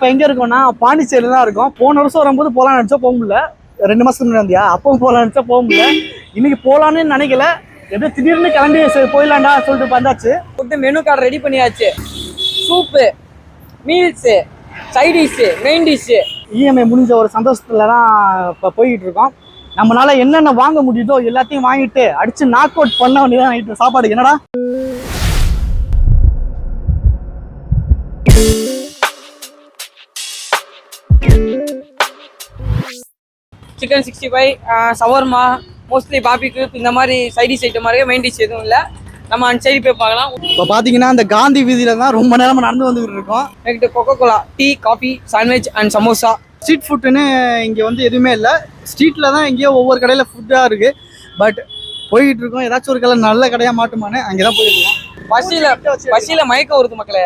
எங்க இருக்கோம்னா பாண்டிச்சேரியில தான் இருக்கோம். போன வருஷம் வரும்போது போலான்னு நினைச்சா போக முடியல. 2 மாசத்துக்கு முன்னாடி வந்தியா, அப்பவும் போலான்னு நினைச்சா போக முடியல. இன்னைக்கு போலான்னு நினைக்கல, எப்படியும் திடீர்னு கிளம்பி போயிடலாண்டா சொல்லிட்டு வந்தாச்சு. ஃபுட்டு மெனு கார்டு ரெடி பண்ணியாச்சு. Soup, meals, side dish, main dish. EMI முடிஞ்ச ஒரு சந்தோஷத்துல தான் இப்போ போய்கிட்டு இருக்கோம். நம்மளால என்னென்ன வாங்க முடியுதோ எல்லாத்தையும் வாங்கிட்டு அடிச்சு நாக் அவுட் பண்ண வேண்டியதான் நைட்டு சாப்பாடு. என்னடா சிக்கன் 65, சவர்மா, மோஸ்ட்லி பாபிக்கு இந்த மாதிரி சைட் டிஷ் ஐட்டம் மாதிரி மெயின் டிஷ் எதுவும் இல்லை. நம்ம அந்த சைடு போய் பார்க்கலாம். இப்போ பார்த்தீங்கன்னா அந்த காந்தி வீதியில தான் ரொம்ப நேரமாக நடந்து வந்துகிட்டு இருக்கோம். Next Coca Cola, tea, coffee, sandwich and samosa. Street ஃபுட்டுன்னு இங்கே வந்து எதுவுமே இல்லை. ஸ்ட்ரீட்டில் தான் எங்கேயோ ஒவ்வொரு கடையில் ஃபுட்டாக இருக்குது. பட் போய்கிட்டு இருக்கோம். ஏதாச்சும் ஒரு கடை நல்ல கடையாக மாட்டுமானே அங்கே தான் போயிட்டு இருக்கோம். பசியில் மயக்கம் வருது மக்களே.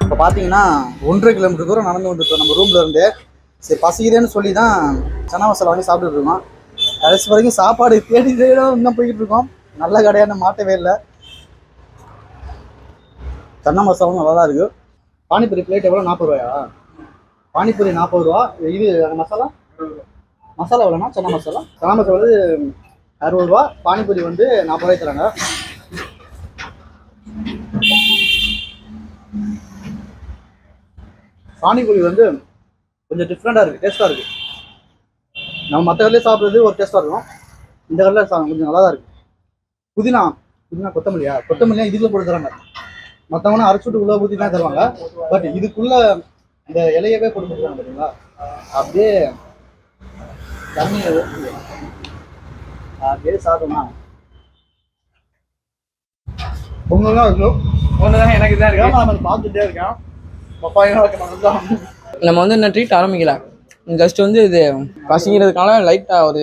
இப்போ பார்த்தீங்கன்னா 1.5 கிலோமீட்டர் தூரம் நடந்து வந்துருக்கோம் நம்ம ரூம்ல இருந்து. சரி பசிக்குதுன்னு சொல்லி தான் சனா மசாலா வாங்கி சாப்பிட்டுட்டு இருக்கோம். கடைசி வரைக்கும் சாப்பாடு தேடி இன்னும் போய்கிட்டு இருக்கோம். நல்ல கடையான மாட்டவே இல்லை. சன்னா மசாலாவும் நல்லா தான் இருக்குது. பானிபூரி பிளேட் எவ்வளோ? 40 ரூபாயா? பானிபூரி 40 ரூபா. இது மசாலா மசாலா எவ்வளோண்ணா? சன்னா மசாலா வந்து 60 ரூபா. பானிபூரி வந்து 40 ரூபாய்க்கு தராங்க. பானிபூரி வந்து கொஞ்சம் டிஃப்ரெண்டாக இருக்குது, டேஸ்ட்டாக இருக்குது. நம்ம மற்ற கடையில் சாப்பிட்றது ஒரு டேஸ்ட்டாக இருக்கும். இந்த கடையில் கொஞ்சம் நல்லா தான் இருக்குது. புதினா கொத்தமல்லியா இதுக்குள்ளே போட்டு தராங்க. மற்றவங்கன்னா அரைச்சுட்டு உள்ள ஊற்றி தான் தருவாங்க. பட் இதுக்குள்ளே இந்த இலையவே போட்டு கொடுக்குறாங்க பார்த்தீங்களா? அப்படியே தண்ணி அப்படியே சாப்பிட்டோம்னா பொங்கல் தான் இருக்கும். ஒன்று தான் எனக்கு தான் இருக்கு. நம்ம பார்த்துட்டே இருக்கேன். நம்ம வந்து என்ன ட்ரீட் ஆரம்பிக்கல. ஜஸ்ட் வந்து இது பசிங்கிறதுக்கான லைட்டாக ஒரு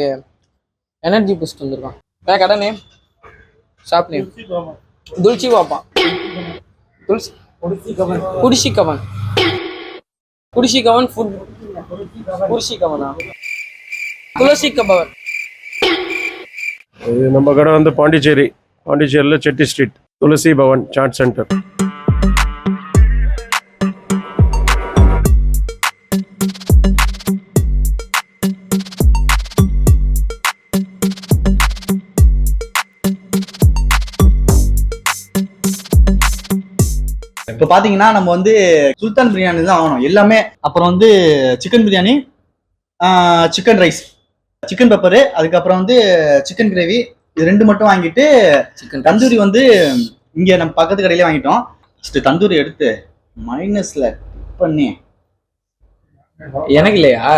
எனர்ஜி பூஸ்ட் வந்துருக்கோம். வேற கடை நேம், ஷாப் நேம் துல்சி பாப்பா. குடிசி கவன் ஃபுட். குடிசி கவனா? துளசி கபவன். இது நம்ம கடை வந்து பாண்டிச்சேரியில் செட்டி ஸ்ட்ரீட் துளசி பவன் சாட் சென்டர். இப்போ பார்த்தீங்கன்னா நம்ம வந்து சுல்தான் பிரியாணி தான் வாங்கணும் எல்லாமே. அப்புறம் வந்து chicken biryani, chicken rice, chicken pepper, அதுக்கப்புறம் வந்து சிக்கன் கிரேவி, இது 2 மட்டும் வாங்கிட்டு தந்தூரி வந்து இங்கே நம்ம பக்கத்து கடையிலே வாங்கிட்டோம். தந்தூரி எடுத்து மைனஸ்ல பண்ணி எனக்கு இல்லையா?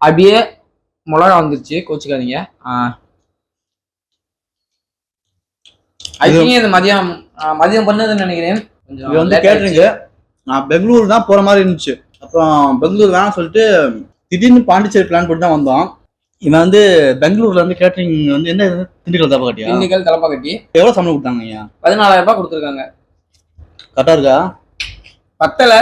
அப்படியே மிளகா வந்துருச்சு, கோச்சுக்காதீங்க. இது மதியம் பண்ணதுன்னு நினைக்கிறேன். இது வந்து கேட்டரிங்கு. நான் பெங்களூர் தான் போற மாதிரி இருந்துச்சு. அப்புறம் பெங்களூர் வேணாம் சொல்லிட்டு திடீர்னு பாண்டிச்சேரி பிளான் போட்டு தான் வந்தோம். இவன் வந்து பெங்களூர்ல இருந்து கேட்டரிங் வந்து என்ன திண்டுக்கல் தலப்பாக்கட்டி. எவ்வளவு சம்பளம் கொடுத்தாங்க ஐயா? 14,000 ரூபாய் கொடுத்துருக்காங்க. கரெக்டா இருக்கா? பத்தல.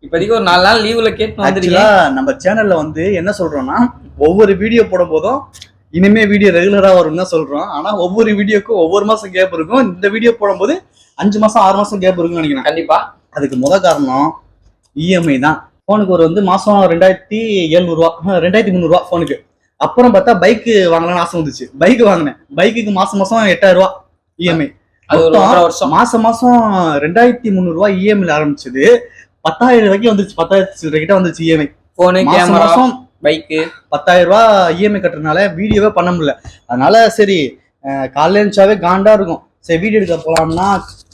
இப்போதைக்கு ஒரு 4 நாள் லீவ்ல கேட்டு வந்துருக்கீங்க. நம்ம சேனல்ல வந்து என்ன சொல்றோம்னா, ஒவ்வொரு வீடியோ போடும் போதும் இனிமே வீடியோ ரெகுலரா வரும்னு தான் சொல்றோம். ஆனா ஒவ்வொரு வீடியோக்கும் ஒவ்வொரு மாசம் கேப் இருக்கும். இந்த வீடியோ போடும்போது 5 மாசம் 6 மாசம் கேப் இருக்குன்னு நினைக்கிறேன். கண்டிப்பா. அதுக்கு காரணம் இஎம்ஐ தான். போனுக்கு ஒரு வந்து மாசம் 2700 ரூபா, 2300 ரூபா போனுக்கு. அப்புறம் பார்த்தா பைக் வாங்கலாம்னு ஆசை வந்துச்சு. பைக் வாங்கினேன். பைக்குக்கு மாசம் 8000 ரூபா இஎம்ஐ. மாசம் 2300 ரூபா இஎம்ஐல ஆரம்பிச்சது 10,000 ரூபாய்க்கு வந்துருச்சு. 10,000 கிட்ட வந்துருச்சு இஎம்ஐ. போனு மாசம் பைக்கு 10,000 ரூபா இஎம்ஐ கட்டுறதுனால வீடியோவே பண்ண முடியல. அதனால சரி காலையில இருந்துச்சாவே காண்டா இருக்கும். சரி வீடியோ எடுக்க போலாம்னா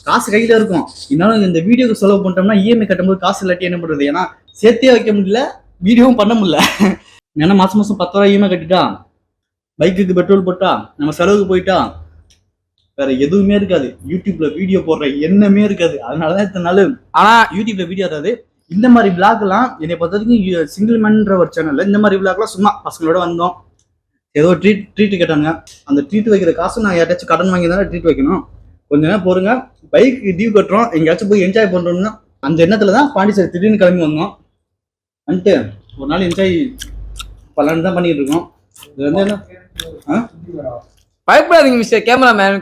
காசு கையில இருக்கும். இருந்தாலும் இந்த வீடியோக்கு செலவு பண்ணிட்டோம்னா இஎம்ஐ கட்டும்போது காசு இல்லாட்டி என்ன பண்றது? ஏன்னா சேர்த்தே வைக்க முடியல, வீடியோவும் பண்ண முடியல. ஏன்னா மாசம் 10,000 ரூபாய் இஎம்ஐ கட்டிட்டா, பைக்குக்கு பெட்ரோல் போட்டா, நம்ம செலவுக்கு போயிட்டா வேற எதுவுமே இருக்காது. யூடியூப்ல வீடியோ போடுற எண்ணமே இருக்காது. அதனாலதான் இத்தனை நாள் ஆனா யூடியூப்ல வீடியோ அதாவது இந்த மாதிரி விளாக் எல்லாம் என்னை பொறுத்த வரைக்கும் சிங்கிள் மேன்ற ஒரு சேனல்ல இந்த மாதிரி விளாக்லாம் சும்மா பசங்களோட வந்தோம். ஏதோ ட்ரீட் கேட்டாங்க. அந்த ட்ரீட் வைக்கிற காசு நான் யாராச்சும் கடன் வாங்கி தானே ட்ரீட் வைக்கணும். கொஞ்ச நேரம் போருங்க, பைக் டியூ கட்டுறோம், எங்கேயாச்சும் போய் என்ஜாய் பண்றோம்னா அந்த எண்ணத்துல தான் பாண்டிச்சேரி திடீர்னு கிளம்பி வந்தோம். வந்துட்டு ஒரு நாள் என்ஜாய் பண்ணலான்னு தான் பண்ணிட்டு இருக்கோம். இது வந்து என்ன பயப்படாதீங்க மிஸ்டர் கேமராமேன்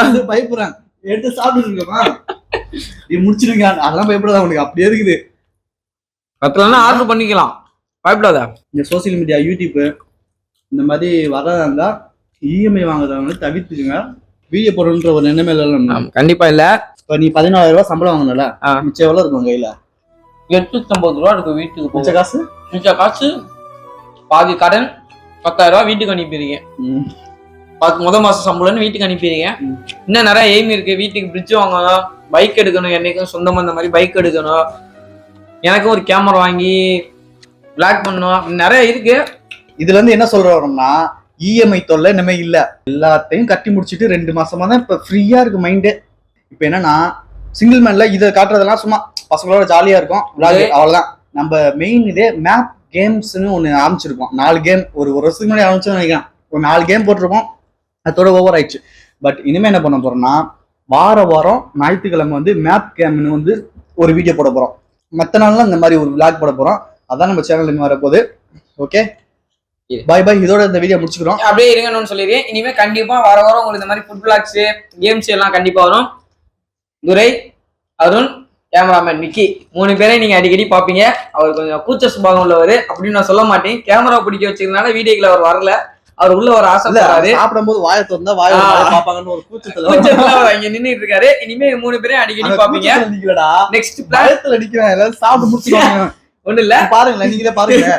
வந்து பயப்படுறாங்க. எடுத்து சாப்பிட்டு இருக்கோமா நீ முடிச்சிருங்க, அதெல்லாம் பயப்படாத, உனக்கு அப்படியே இருக்குது. பத்தலன்னா ஆர்டர் பண்ணிக்கலாம், பயப்படாத. இந்த சோசியல் மீடியா யூடியூப் இந்த மாதிரி வர்றதா இருந்தா இஎம்ஐ வாங்குறவங்க தவிர்த்துக்குங்க. வீடியோ போடணுன்ற ஒரு நிலைமையில கண்டிப்பா இல்ல. இப்ப நீ 14,000 ரூபாய் சம்பளம் வாங்கணும்ல, மிச்சம் எவ்வளவு இருக்கும் கையில? 850 ரூபா இருக்கு வீட்டுக்கு. மிச்ச காசு பாதி கடன் 10,000 ரூபா வீட்டுக்கு அனுப்பிடுறீங்க. முதல் மாசம் சம்பளம்னு வீட்டுக்கு அனுப்பிடுறீங்க. இன்னும் நிறைய எய்ம் இருக்கு. வீட்டுக்கு பிரிட்ஜ் வாங்கணும், பைக் எடுக்கணும், என்னைக்கும் சொந்தமா இந்த மாதிரி பைக் எடுக்கணும், எனக்கும் ஒரு கேமரா வாங்கி பிளாக் பண்ணணும், நிறைய இருக்கு. இதுல இருந்து என்ன சொல்றோம்னா இஎம்ஐ தொல்லை இனிமே இல்ல. எல்லாத்தையும் கட்டி முடிச்சுட்டு 2 மாசமா தான் இப்ப ஃப்ரீயா இருக்கு மைண்டு. இப்ப என்னன்னா சிங்கிள் மேன்ல இதை காட்டுறதெல்லாம் சும்மா பசங்களோட ஜாலியா இருக்கும், அவ்வளவுதான். நம்ம மெயின் இதே மேப் கேம்ஸ்ன்னு ஒண்ணு ஆரம்பிச்சிருக்கோம். 4 கேம் ஒரு வருஷத்துக்கு முன்னாடி ஆரம்பிச்சோன்னு நினைக்கிறேன். ஒரு 4 கேம் போட்டிருக்கோம், அதோட ஓவர் ஆயிடுச்சு. பட் இனிமே என்ன பண்ண போறோம்னா வாரம் ஞாயிற்றுக்கிழமை வந்து மேப் கேம்னு வந்து ஒரு வீடியோ போட போறோம். மற்ற நாள்லாம் இந்த மாதிரி ஒரு விளாக் போட போறோம். அதான் நம்ம சேனல் இனிமே வரப்போகுது. ஓகே, பாய் பாய். இதோட இந்த வீடியோ முடிச்சுக்கிறோம். அப்படியே இருங்கன்னு சொல்லிடுறேன். இனிமே கண்டிப்பா வாரம் உங்களுக்கு இந்த மாதிரி ஃபுட் பிளாக்ஸ் கேம்ஸ் எல்லாம் கண்டிப்பா வரும். துரை, அருண், கேமராமேன் மிக்கி 3 பேரையும் நீங்க அடிக்கடி பாப்பீங்க. அவர் கொஞ்சம் கூச்ச சுபாவம் உள்ளவர் அப்படின்னு நான் சொல்ல மாட்டேன். கேமரா பிடிக்க வச்சிருந்தனால வீடியோக்குள்ள அவர் வரல. அவர் உள்ள ஒரு ஆசைப்படுறாரு. சாப்பிடும்போது வாயை திறந்தா வாயை பாப்பாங்கன்னு ஒரு கூச்சத்துல அவர் இங்க நின்னுட்டு இருக்காரு. இனிமே 3 பேரையும் அடிக்கடி பாப்பீங்க. நெக்ஸ்ட் பிளான் அடிக்கிறேன், எல்லாரும் சாப்பிட்டு முடிச்சுடுவாங்க. ஒண்ணு இல்ல, பாருங்களேன், நீங்களே பாருங்க.